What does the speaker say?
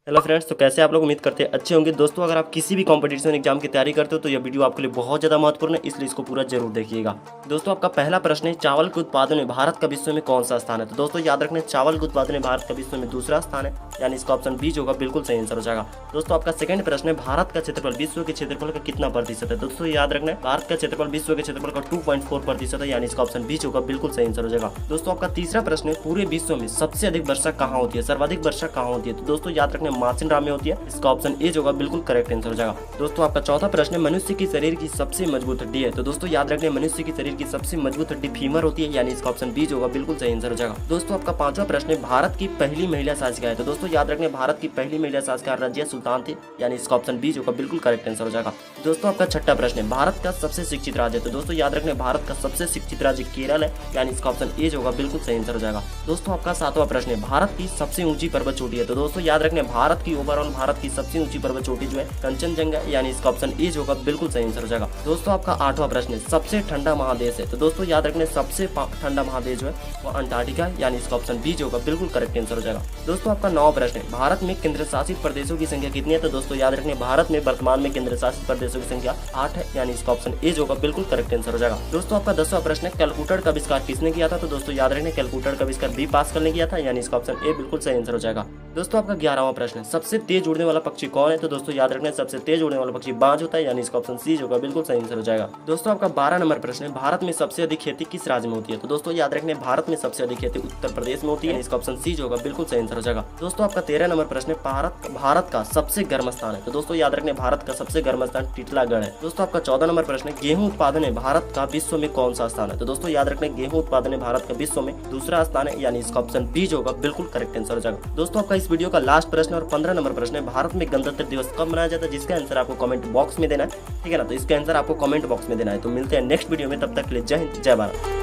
Hello friends, तो कैसे आप लोग उम्मीद करते हैं अच्छे होंगे। दोस्तों, अगर आप किसी भी कॉम्पिटिशन एग्जाम की तैयारी करते हो तो यह वीडियो आपके लिए बहुत ज़्यादा महत्वपूर्ण है, इसलिए इसको पूरा जरूर देखिएगा। दोस्तों, आपका पहला प्रश्न है, चावल के उत्पादन में भारत का विश्व में कौन सा स्थान है। तो दोस्तों याद रखना, चावल के उत्पादन में भारत का विश्व में दूसरा स्थान है, यानी इसका ऑप्शन बी जो होगा बिल्कुल सही आंसर हो जाएगा। दोस्तों, आपका सेकंड प्रश्न है, भारत का क्षेत्रफल विश्व के क्षेत्रफल का कितना प्रतिशत है। दोस्तों याद रखना, भारत का क्षेत्रफल विश्व के क्षेत्रफल का 2.4% है, यानी इसका ऑप्शन बी जो होगा बिल्कुल सही आंसर हो जाएगा। दोस्तों, आपका तीसरा प्रश्न है, पूरे विश्व में सबसे अधिक वर्षा कहाँ होती है, सर्वाधिक वर्षा कहाँ होती है। तो दोस्तों याद रखना, मार्कंडा में होती है, इसका ऑप्शन ए जो होगा बिल्कुल करेक्ट आंसर हो जाएगा। दोस्तों, आपका चौथा प्रश्न है, मनुष्य की शरीर की सबसे मजबूत हड्डी है। तो दोस्तों याद रखना, मनुष्य की शरीर की सबसे मजबूत हड्डी फीमर होती है, यानी इसका ऑप्शन बी जो होगा बिल्कुल सही आंसर हो जाएगा। दोस्तों, आपका पांचवा प्रश्न है, भारत की पहली महिला शासक है। तो दोस्तों याद रखना, भारत की पहली महिला शासक रजिया सुल्तान थी, यानी इसका ऑप्शन बी जो होगा बिल्कुल करेक्ट आंसर हो जाएगा। दोस्तों, आपका छठा प्रश्न है, भारत का सबसे शिक्षित राज्य है। तो दोस्तों याद रखना, भारत का सबसे शिक्षित राज्य केरल है, यानी इसका ऑप्शन ए जो होगा बिल्कुल सही आंसर हो जाएगा। दोस्तों, आपका सातवां प्रश्न है, भारत की सबसे ऊंची पर्वत चोटी है। तो दोस्तों याद रखना, भारत की ओवरऑल भारत की सबसे ऊंची पर्वत चोटी जो है कंचनजंगा, यानी इसका ऑप्शन ए जो होगा बिल्कुल सही आंसर हो जाएगा। दोस्तों, आपका आठवां प्रश्न है, सबसे ठंडा महादेश है। तो दोस्तों याद रखना, सबसे ठंडा महादेश जो है वो अंटार्कटिका, यानी इसका ऑप्शन बी जो होगा बिल्कुल करेक्ट आंसर हो जाएगा। दोस्तों, आपका नौवां प्रश्न है, भारत में केंद्र शासित प्रदेशों की संख्या कितनी है। तो दोस्तों याद रखना, भारत में वर्तमान में केंद्र शासित प्रदेशों की संख्या 8 है, यानी इसका ऑप्शन ए जो होगा बिल्कुल करेक्ट आंसर हो जाएगा। दोस्तों, आपका 10वां प्रश्न है, कैलकुलेटर का आविष्कार किसने किया था। तो दोस्तों याद रखना, कैलकुलेटर का आविष्कार बी पास्कल ने किया था, यानी इसका ऑप्शन ए बिल्कुल सही आंसर हो जाएगा। दोस्तों, आपका 11वां प्रश्न है, सबसे तेज उड़ने वाला पक्षी कौन है। तो दोस्तों याद रखना, सबसे तेज उड़ने वाला पक्षी बाज होता है, यानी इसका ऑप्शन सी जो होगा बिल्कुल सही आंसर हो जाएगा। दोस्तों, आपका 12 नंबर प्रश्न है, भारत में सबसे अधिक खेती किस राज्य में होती है। तो दोस्तों याद रखने, भारत में सबसे अधिक खेती उत्तर प्रदेश में होती है, इसका ऑप्शन सी जो होगा बिल्कुल सही आंसर हो जाएगा। दोस्तों, आपका 13 नंबर प्रश्न है, भारत का सबसे गर्म स्थान है। तो दोस्तों याद रखने, भारत का सबसे गर्म स्थान टिटलागढ़ है। दोस्तों, आपका 14 नंबर प्रश्न है, गेहूं उत्पादन में भारत का विश्व में कौन सा स्थान है। तो दोस्तों याद रखने, गेहूं उत्पादन में भारत का विश्व में दूसरा स्थान है, यानी इसका ऑप्शन बी जो होगा बिल्कुल करेक्ट आंसर हो जाएगा। दोस्तों, आपका इस वीडियो का लास्ट प्रश्न और 15 नंबर प्रश्न है, भारत में गणतंत्र दिवस कब मनाया जाता है, जिसका आंसर आपको कमेंट बॉक्स में देना है, ठीक है ना। तो इसका आंसर आपको कमेंट बॉक्स में देना है। तो मिलते हैं नेक्स्ट वीडियो में, तब तक के लिए जय हिंद, जय भारत।